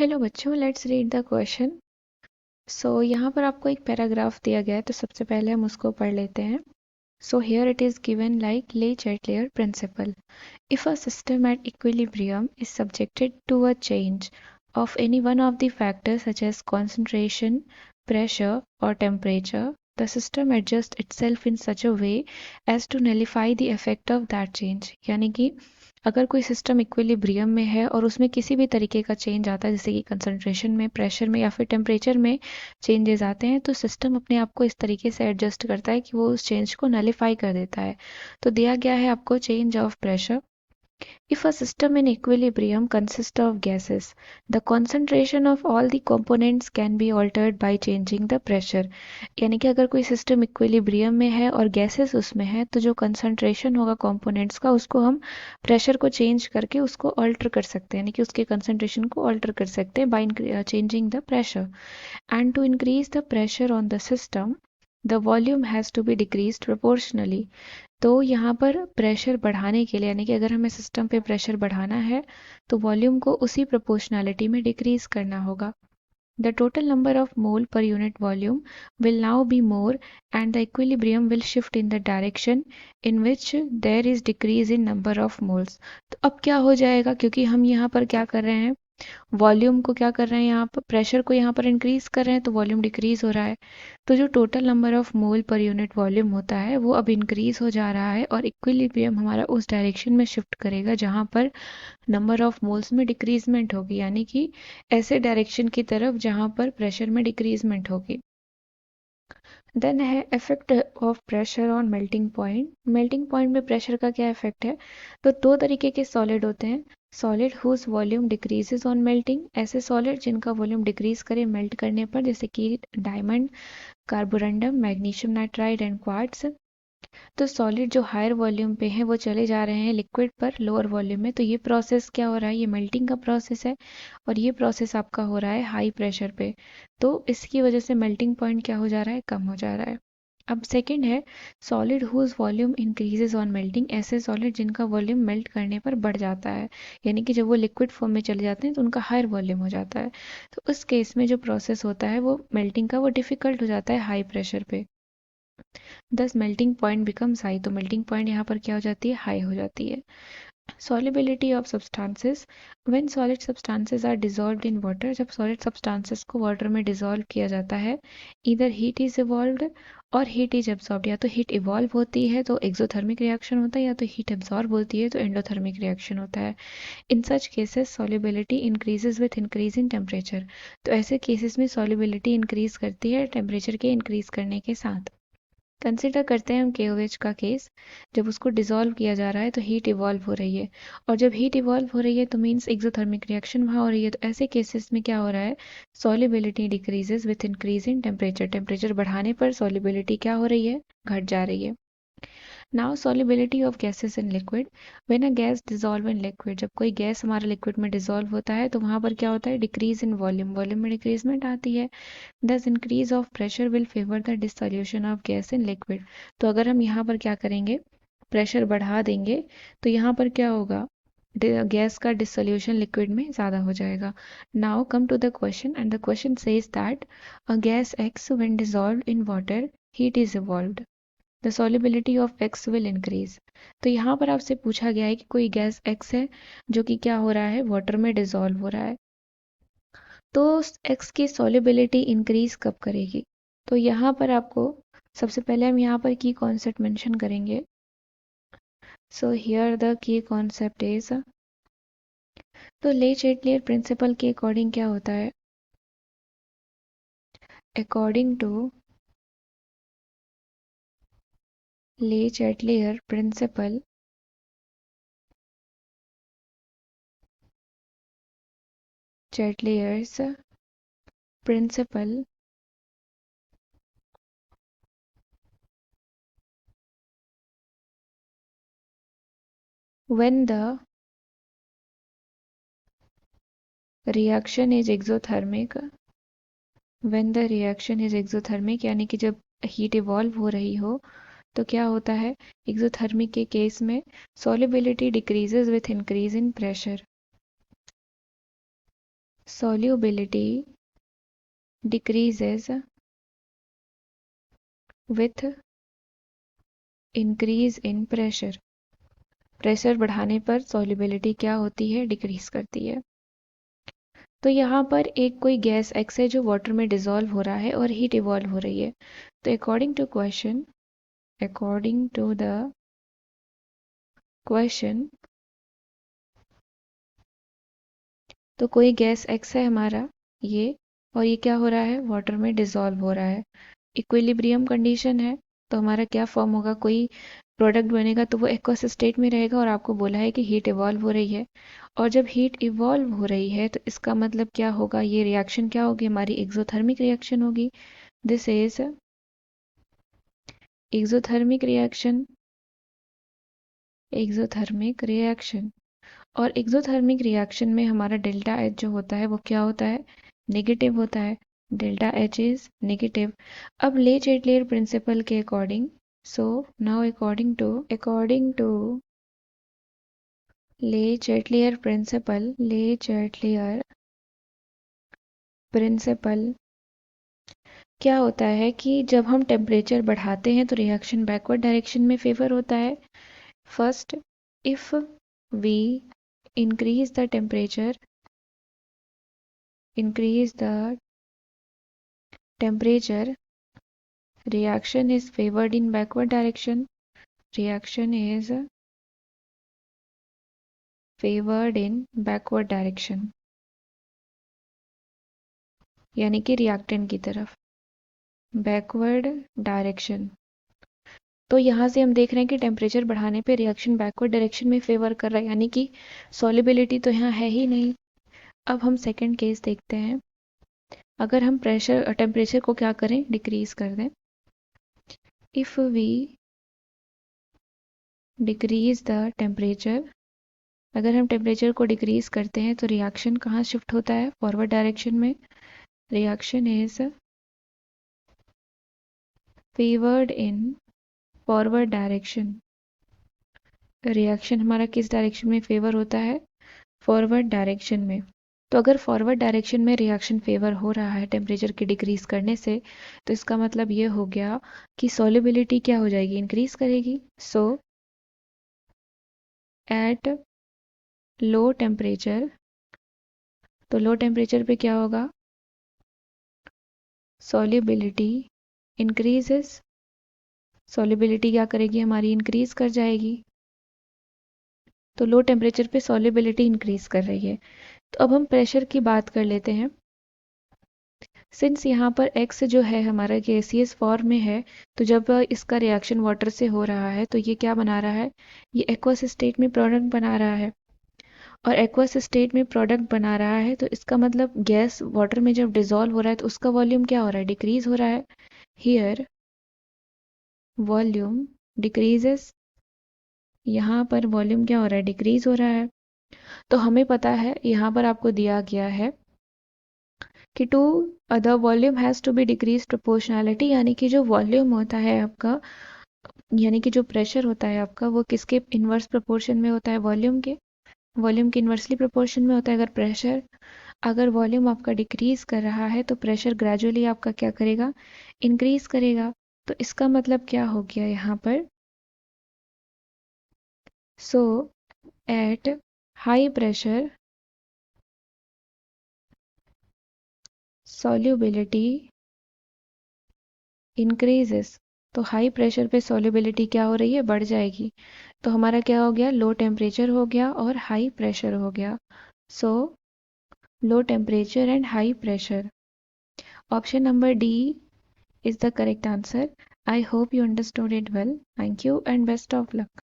Hello बच्चों, let's read the question. यहाँ पर आपको एक पैराग्राफ दिया गया है, तो सबसे पहले हम उसको पढ़ लेते हैं। Here it is given like Le Chatelier principle. If a system at equilibrium is subjected to a change of any one of the factors such as concentration, pressure, or temperature, the system adjusts itself in such a way as to nullify the effect of that change। यानी कि अगर कोई system equilibrium में है और उसमें किसी भी तरीके का चेंज आता है, जैसे कि कंसंट्रेशन में, प्रेशर में या फिर टेम्परेचर में चेंजेस आते हैं, तो सिस्टम अपने आप को इस तरीके से एडजस्ट करता है कि वो उस चेंज को नलीफाई कर देता है। तो दिया गया है आपको change of pressure. If a system in equilibrium consists of gases, the concentration of all the components can be altered by changing the pressure। यानी कि अगर कोई सिस्टम इक्विलिब्रियम में है और गैसेस उसमें है, तो जो कंसंट्रेशन होगा कंपोनेंट्स का, उसको हम प्रेशर को चेंज करके उसको अल्टर कर सकते हैं, यानी कि उसके कंसंट्रेशन को अल्टर कर सकते हैं by changing the pressure. And to increase the pressure on the system, the volume has to be decreased proportionally. तो यहाँ पर प्रेशर बढ़ाने के लिए, यानी कि अगर हमें सिस्टम पे प्रेशर बढ़ाना है, तो वॉल्यूम को उसी प्रोपोर्शनैलिटी में डिक्रीज करना होगा। The total number of mole per unit volume will now be more and the equilibrium will shift in the direction in which there is decrease in number of moles. तो अब क्या हो जाएगा, क्योंकि हम यहाँ पर क्या कर रहे हैं, वॉल्यूम को क्या कर रहे हैं, यहाँ पर प्रेशर को यहाँ पर इंक्रीज कर रहे हैं, तो वॉल्यूम डिक्रीज हो रहा है। तो जो total number of mole per unit volume होता है वो अब इंक्रीज हो जा रहा है, और इक्विलिब्रियम हमारा उस डायरेक्शन में शिफ्ट करेगा जहाँ पर नंबर ऑफ मोल्स में डिक्रीजमेंट होगी, यानी कि ऐसे डायरेक्शन की तरफ जहाँ पर प्रेशर में डिक्रीजमेंट होगी। देन है effect of pressure on melting point. Melting point में प्रेशर का क्या इफेक्ट है? तो दो तरीके के सॉलिड होते हैं। Solid whose volume decreases on melting, ऐसे सॉलिड जिनका वॉल्यूम डिक्रीज करे मेल्ट करने पर, जैसे कि diamond, carborundum, magnesium nitride and quartz. तो सॉलिड जो हायर वॉल्यूम पे हैं वो चले जा रहे हैं लिक्विड पर लोअर वॉल्यूम में, तो ये प्रोसेस क्या हो रहा है, ये मेल्टिंग का प्रोसेस है, और ये प्रोसेस आपका हो रहा है हाई प्रेशर पे। तो इसकी वजह से मेल्टिंग पॉइंट क्या हो जा रहा है, कम हो जा रहा है। अब सेकंड है solid whose volume increases on melting. ऐसे सॉलिड जिनका वॉल्यूम मेल्ट करने पर बढ़ जाता है, यानी कि जब वो लिक्विड फॉर्म में चले जाते हैं तो उनका हायर वॉल्यूम हो जाता है। तो उस केस में जो प्रोसेस होता है वो मेल्टिंग का, वो डिफिकल्ट हो जाता है हाई प्रेशर पे। दस मेल्टिंग पॉइंट बिकम्स हाई। तो मेल्टिंग पॉइंट यहाँ पर क्या हो जाती है, हाई हो जाती है। Solubility of substances. When solid substances are dissolved in water, जब सॉलिड सब्सटेंसेस को वाटर में डिसॉल्व किया जाता है, इधर हीट इज इवॉल्व्ड और हीट इज एब्सॉर्ब्ड। या तो हीट इवॉल्व होती है तो एक्सोथर्मिक रिएक्शन होता है, या तो हीट एब्सॉर्ब होती है तो एंडोथर्मिक रिएक्शन होता है। In such cases solubility increases with increase in temperature. तो ऐसे केसेस में सॉलिबिलिटी इंक्रीज करती है टेम्परेचर के इंक्रीज करने के साथ। कंसिडर करते हैं हम KOH का केस। जब उसको डिसॉल्व किया जा रहा है तो हीट इवॉल्व हो रही है, और जब हीट इवॉल्व हो रही है तो मीन्स एक्सोथर्मिक रिएक्शन वहाँ हो रही है। तो ऐसे केसेस में क्या हो रहा है, solubility decreases with increase in temperature. Temperature बढ़ाने पर सॉलिबिलिटी क्या हो रही है, घट जा रही है। Now solubility of gases in liquid. When a gas dissolve in liquid, जब कोई गैस हमारे लिक्विड में डिसॉल्व होता है तो वहाँ पर क्या होता है, डिक्रीज इन वॉल्यूम, वॉल्यूम में डिक्रीजमेंट आती है। Thus increase of pressure will favor the dissolution of gas in liquid। तो अगर हम यहाँ पर क्या करेंगे, प्रेशर बढ़ा देंगे, तो यहाँ पर क्या होगा, गैस का डिसोल्यूशन लिक्विड में ज़्यादा हो जाएगा। Now come to the question, and the question says that a gas X when dissolved in water, heat is evolved, the solubility of X will increase। तो यहाँ पर आपसे पूछा गया है कि कोई गैस X है जो कि क्या हो रहा है, वाटर में डिसॉल्व हो रहा है, तो एक्स की सॉल्युबिलिटी इंक्रीज कब करेगी। तो यहाँ पर आपको सबसे पहले हम यहाँ पर की कॉन्सेप्ट मेंशन करेंगे। So here the key concept is, तो ले चैटलियर प्रिंसिपल के अकॉर्डिंग क्या होता है, according to Le Chatelier principle, Chatelier's principle, when the reaction is exothermic, when the reaction is exothermic, यानी कि जब हीट इवॉल्व हो रही हो तो क्या होता है, एक्सोथर्मिक के केस में solubility decreases with increase in pressure. solubility decreases with increase in pressure। Pressure बढ़ाने पर solubility क्या होती है, डिक्रीज करती है। तो यहाँ पर एक कोई गैस एक्स है जो वाटर में डिजोल्व हो रहा है और हीट इवॉल्व हो रही है। तो अकॉर्डिंग टू द क्वेश्चन, तो कोई गैस एक्स है हमारा ये, और ये क्या हो रहा है, वाटर में डिजोल्व हो रहा है। इक्विलिब्रियम कंडीशन है, तो हमारा क्या फॉर्म होगा, कोई प्रोडक्ट बनेगा तो वो एक्वस स्टेट में रहेगा, और आपको बोला है कि हीट इवॉल्व हो रही है। और जब हीट इवॉल्व हो रही है तो इसका मतलब क्या होगा, ये रिएक्शन क्या होगी, हमारी एक्सोथर्मिक रिएक्शन होगी। This is exothermic reaction. Exothermic reaction, और एक्सोथर्मिक रिएक्शन में हमारा डेल्टा एच जो होता है वो क्या होता है, नेगेटिव होता है। Delta H is negative. अब ले चैटलियर प्रिंसिपल के according, so now according to Le Chatelier principle क्या होता है कि जब हम टेम्परेचर बढ़ाते हैं तो रिएक्शन बैकवर्ड डायरेक्शन में फेवर होता है। First, if we increase the temperature, reaction is favored in backward direction, reaction is favored in backward direction, यानी कि रिएक्टेंट की तरफ बैकवर्ड डायरेक्शन। तो यहाँ से हम देख रहे हैं कि टेम्परेचर बढ़ाने पे रिएक्शन बैकवर्ड डायरेक्शन में फेवर कर रहा है, यानी कि सॉल्युबिलिटी तो यहाँ है ही नहीं। अब हम सेकंड केस देखते हैं। अगर हम टेम्परेचर को क्या करें, डिक्रीज कर दें। If we decrease the temperature, अगर हम टेम्परेचर को डिक्रीज करते हैं तो रिएक्शन कहाँ शिफ्ट होता है, फॉरवर्ड डायरेक्शन में। Reaction is favoured in forward direction. Reaction हमारा किस डायरेक्शन में फेवर होता है, फॉरवर्ड डायरेक्शन में। तो अगर फॉरवर्ड डायरेक्शन में रिएक्शन फेवर हो रहा है टेम्परेचर की डिक्रीज करने से, तो इसका मतलब ये हो गया कि सॉल्युबिलिटी क्या हो जाएगी, इंक्रीज करेगी। सो एट लो टेम्परेचर, तो लो टेम्परेचर पे क्या होगा, सॉल्युबिलिटी इंक्रीजेस। सॉल्युबिलिटी क्या करेगी, हमारी इंक्रीज कर जाएगी। तो लो टेम्परेचर पे सॉल्युबिलिटी इंक्रीज कर रही है। तो अब हम प्रेशर की बात कर लेते हैं। सिंस यहाँ पर x जो है हमारा गैसियस फॉर्म में है, तो जब इसका रिएक्शन वाटर से हो रहा है तो ये क्या बना रहा है, ये एक्वस स्टेट में प्रोडक्ट बना रहा है। और एक्वस स्टेट में प्रोडक्ट बना रहा है तो इसका मतलब गैस वाटर में जब डिजोल्व हो रहा है तो उसका वॉल्यूम क्या हो रहा है, डिक्रीज हो रहा है। हियर वॉल्यूम डिक्रीजेस, यहाँ पर वॉल्यूम क्या हो रहा है, डिक्रीज हो रहा है। तो हमें पता है यहाँ पर आपको दिया गया है कि to other volume has to be decrease proportionality, यानी कि जो वॉल्यूम होता है आपका, यानी कि जो प्रेशर होता है आपका, वो किसके इन्वर्स प्रोपोर्शन में होता है, वॉल्यूम के इन्वर्सली प्रोपोर्शन में होता है। अगर वॉल्यूम आपका डिक्रीज कर रहा है तो प्रेशर ग्रेजुअली आपका क्या करेगा, इंक्रीज करेगा। तो इसका मतलब क्या हो गया यहाँ पर, so at high pressure solubility increases. तो हाई प्रेशर पे सॉल्युबिलिटी क्या हो रही है, बढ़ जाएगी। तो हमारा क्या हो गया, लो टेम्परेचर हो गया और हाई प्रेशर हो गया। So low temperature and high pressure. Option number D is the correct answer. I hope you understood it well. Thank you and best of luck.